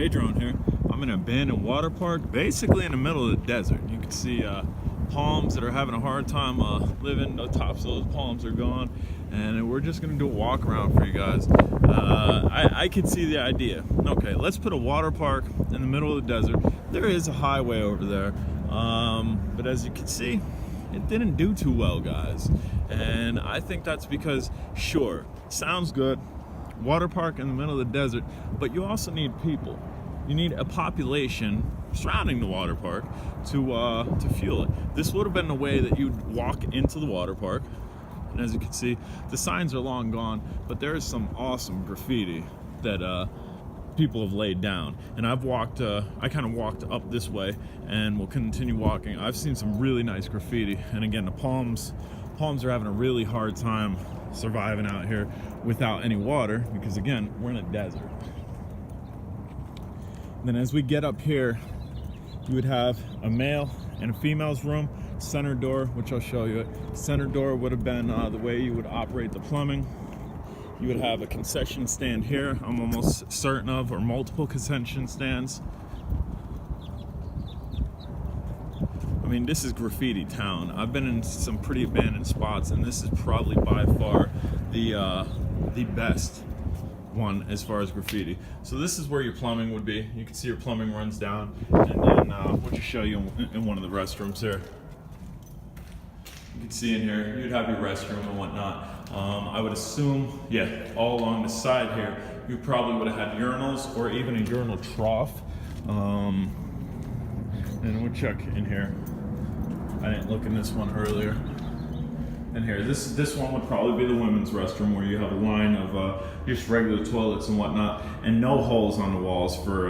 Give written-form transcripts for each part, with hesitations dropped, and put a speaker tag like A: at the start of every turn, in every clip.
A: Hey, Drone here. I'm in an abandoned water park, basically in the middle of the desert. You can see palms that are having a hard time living. The tops of those palms are gone, and we're just gonna do a walk around for you guys. I could see the idea. Okay, let's put a water park in the middle of the desert. There is a highway over there, but as you can see, it didn't do too well, guys. And I think that's because, sure, sounds good, water park in the middle of the desert, but you also need people. You need a population surrounding the water park to fuel it. This would have been the way that you'd walk into the water park. And as you can see, the signs are long gone, but there is some awesome graffiti that people have laid down. And I've walked, I kind of walked up this way and will continue walking. I've seen some really nice graffiti. And again, the palms are having a really hard time surviving out here without any water, because again, we're in a desert. Then as we get up here, you would have a male and a female's room. Center door, which I'll show you. Center door would have been the way you would operate the plumbing. You would have a concession stand here, I'm almost certain of, or multiple concession stands. I mean, this is graffiti town. I've been in some pretty abandoned spots, and this is probably by far the best one as far as graffiti. So this is where your plumbing would be. You can see your plumbing runs down, and then we'll just show you in one of the restrooms here. You can see in here, you'd have your restroom and whatnot. I would assume, yeah, all along the side here, you probably would have had urinals or even a urinal trough. And we'll check in here. I didn't look in this one earlier. And here, this one would probably be the women's restroom, where you have a line of just regular toilets and whatnot, and no holes on the walls for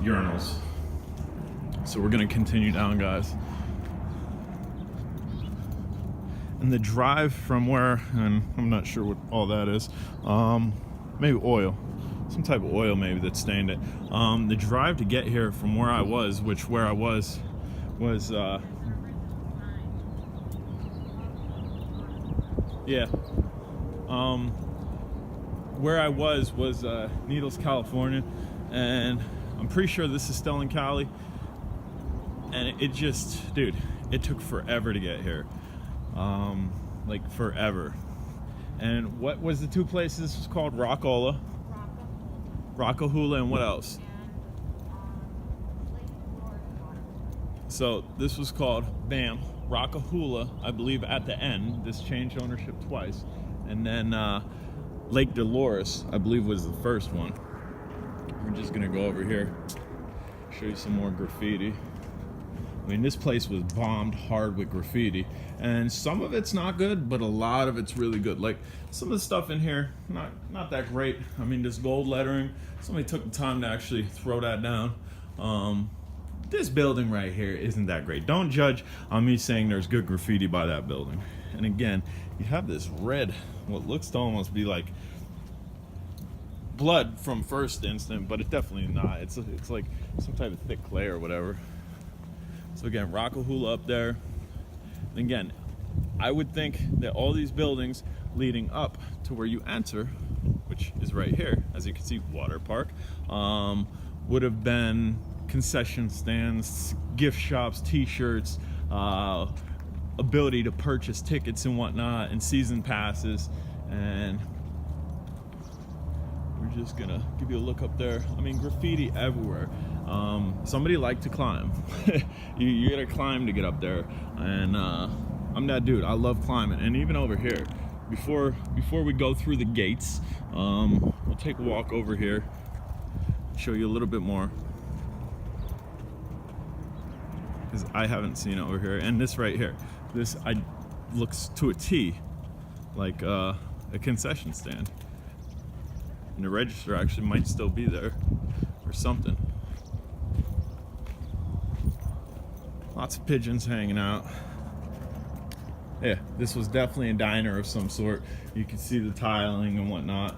A: urinals. So we're gonna continue down, guys. And the drive from where, and I'm not sure what all that is, maybe oil, some type of oil maybe that stained it. The drive to get here from where I was, where I was yeah. Where I was Needles, California, and I'm pretty sure this is still in Cali. And it just, dude, it took forever to get here, like forever. And what was the two places? This was called Hoola, and what else? So this was called, bam, Hoola, I believe at the end. This changed ownership twice. And then Lake Dolores, I believe, was the first one. We're just gonna go over here, show you some more graffiti. I mean, this place was bombed hard with graffiti, and some of it's not good, but a lot of it's really good. Like some of the stuff in here, not that great. I mean, this gold lettering, somebody took the time to actually throw that down. This building right here isn't that great. Don't judge on me saying there's good graffiti by that building. And again, you have this red, what looks to almost be like blood from first instant, but it definitely not. It's like some type of thick clay or whatever. So again, Hoola up there. And again, I would think that all these buildings leading up to where you enter, which is right here, as you can see, water park, would have been concession stands, gift shops, t-shirts, ability to purchase tickets and whatnot, and season passes. And we're just gonna give you a look up there. I mean, graffiti everywhere. Somebody liked to climb. you gotta climb to get up there, and I'm that dude. I love climbing. And even over here, before we go through the gates, we'll take a walk over here, show you a little bit more, because I haven't seen it over here. And this right here, this looks to a T like a concession stand, and the register actually might still be there or something. Lots of pigeons hanging out. Yeah, this was definitely a diner of some sort. You can see the tiling and whatnot.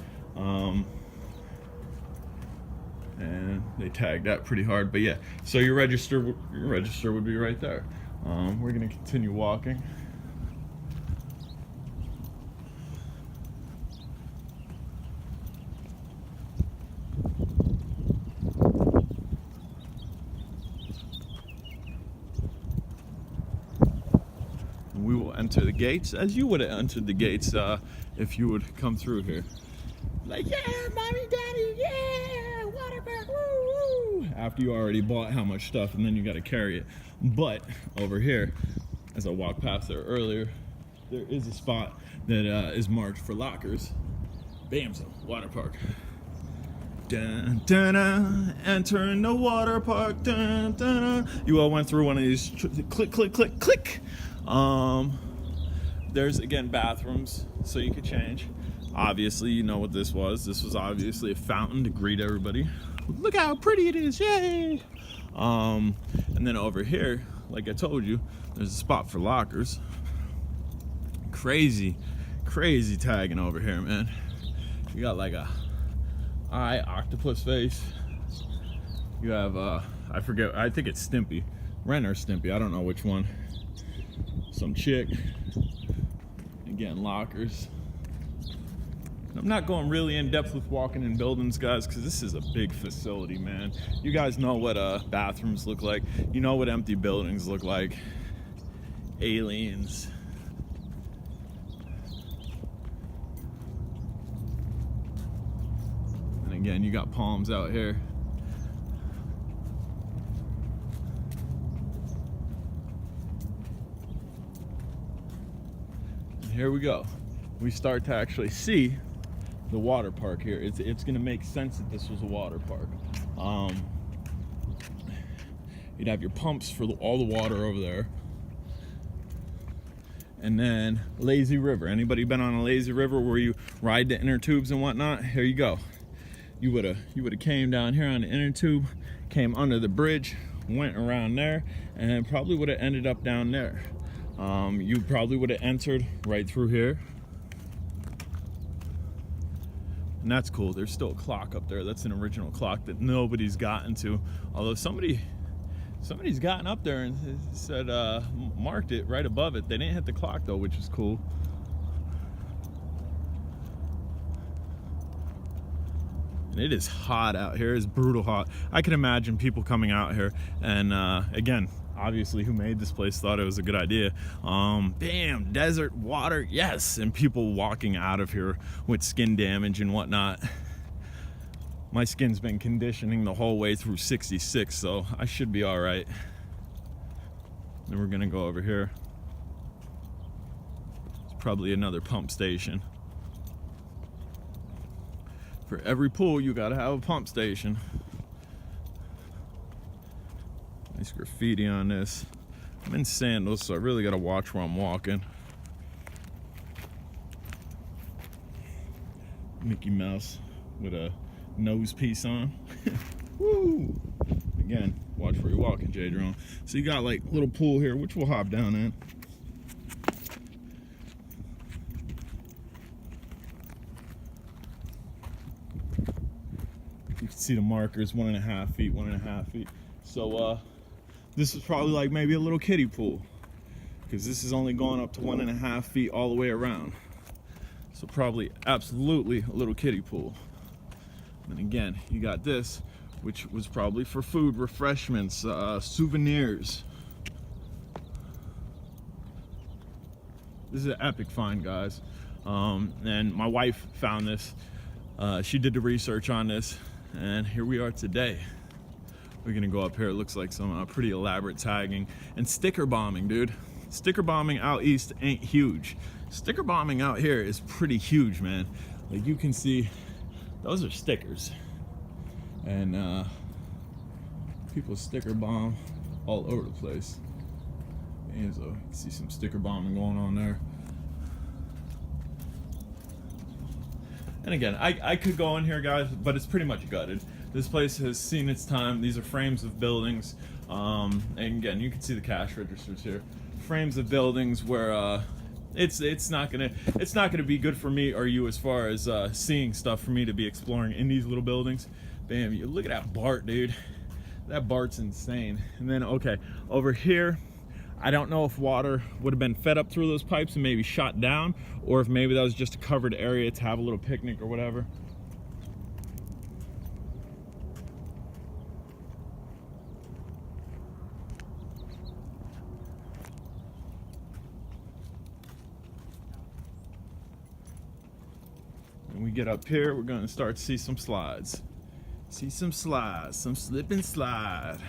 A: And they tagged that pretty hard, but yeah. So your register would be right there. We're gonna continue walking. enter the gates as you would have entered the gates if you would come through here. Like, yeah, mommy, daddy, yeah, water park, woo, woo. After you already bought how much stuff, and then you got to carry it. But over here, as I walked past there earlier, there is a spot that is marked for lockers. Bam, so water park. Dun, dun, dun, entering the water park. Dun, dun, dun. You all went through one of these. Click, click, click, click. There's again bathrooms, so you could change. Obviously, you know what this was. This was obviously a fountain to greet everybody. Look how pretty it is! Yay! And then over here, like I told you, there's a spot for lockers. Crazy tagging over here, man. You got like a octopus face. You have I forget, I think it's Stimpy, Ren or Stimpy, I don't know which one. Some chick. Again, lockers. I'm not going really in depth with walking in buildings, guys, because this is a big facility, man. You guys know what bathrooms look like. You know what empty buildings look like. Aliens. And again, you got palms out here. And here we go. We start to actually see the water park here. It's gonna make sense that this was a water park. You'd have your pumps for all the water over there, and then lazy river. Anybody been on a lazy river where you ride the inner tubes and whatnot? Here you go. You would have came down here on the inner tube, came under the bridge, went around there, and probably would have ended up down there. You probably would have entered right through here. And that's cool. There's still a clock up there. That's an original clock that nobody's gotten to. Although somebody's gotten up there and said marked it right above it. They didn't hit the clock though, which is cool. And it is hot out here. It's brutal hot. I can imagine people coming out here and again, obviously who made this place thought it was a good idea. Bam, desert water, yes, and people walking out of here with skin damage and whatnot. My skin's been conditioning the whole way through 66, so I should be all right. Then we're gonna go over here. It's probably another pump station. For every pool, you gotta have a pump station. Nice graffiti on this. I'm in sandals, so I really gotta watch where I'm walking. Mickey Mouse with a nose piece on. Woo! Again, watch where you're walking, J-Drone. So you got like a little pool here, which we'll hop down in. You can see the markers, 1.5 feet, 1.5 feet. So this is probably like maybe a little kiddie pool, because this is only going up to 1.5 feet all the way around. So probably absolutely a little kiddie pool. And again, you got this, which was probably for food, refreshments, souvenirs. This is an epic find, guys. And my wife found this. She did the research on this, and here we are today. We're gonna go up here. It looks like some pretty elaborate tagging and sticker bombing, dude. Sticker bombing out east ain't huge. Sticker bombing out here is pretty huge, man. Like you can see, those are stickers. And people sticker bomb all over the place. And so you can see some sticker bombing going on there. And again, I could go in here, guys, but it's pretty much gutted. This place has seen its time. These are frames of buildings. And again, you can see the cash registers here. Frames of buildings where it's not gonna be good for me or you as far as seeing stuff for me to be exploring in these little buildings. Bam, you look at that Bart, dude. That Bart's insane. And then okay, over here, I don't know if water would have been fed up through those pipes and maybe shot down, or if maybe that was just a covered area to have a little picnic or whatever. we get up here, we're gonna start to see some slides. See some slides, some slip and slide.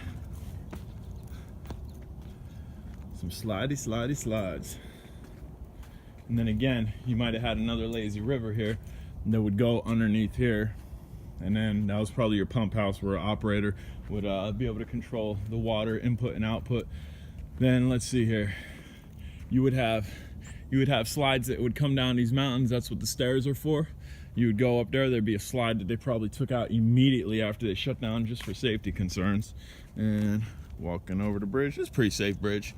A: Some slidey, slidey slides. And then again, you might have had another lazy river here that would go underneath here. And then that was probably your pump house where an operator would be able to control the water input and output. Then let's see here. You would have slides that would come down these mountains. That's what the stairs are for. You would go up there, there'd be a slide that they probably took out immediately after they shut down just for safety concerns. And walking over the bridge, it's a pretty safe bridge.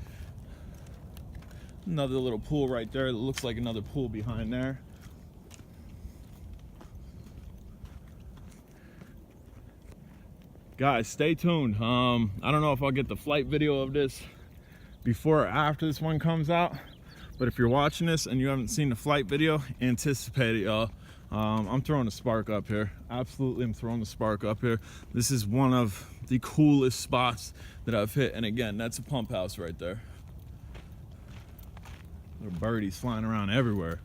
A: Another little pool right there that looks like another pool behind there. Guys, stay tuned. I don't know if I'll get the flight video of this before or after this one comes out, but if you're watching this and you haven't seen the flight video, anticipate it, y'all. I'm throwing a spark up here. Absolutely, I'm throwing the spark up here. This is one of the coolest spots that I've hit, and again, that's a pump house right there. Little birdies flying around everywhere.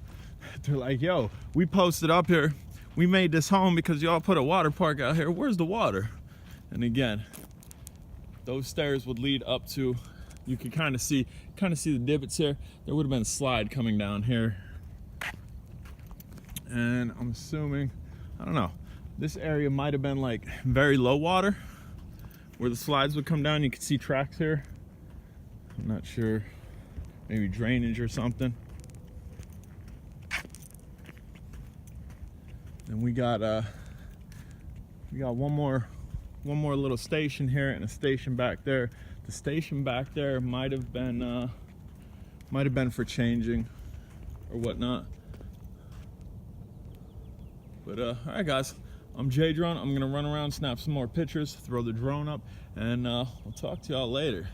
A: They're like, yo, we posted up here. We made this home because y'all put a water park out here. Where's the water? And again, those stairs would lead up to, you can kind of see the divots here. There would have been a slide coming down here. And I'm assuming, I don't know, this area might have been like very low water where the slides would come down. You could see tracks here. I'm not sure, maybe drainage or something. Then we got one more little station here and a station back there. The station back there might have been for changing or whatnot. But all right, guys, I'm J-Drone. I'm gonna run around, snap some more pictures, throw the drone up, and we'll talk to y'all later.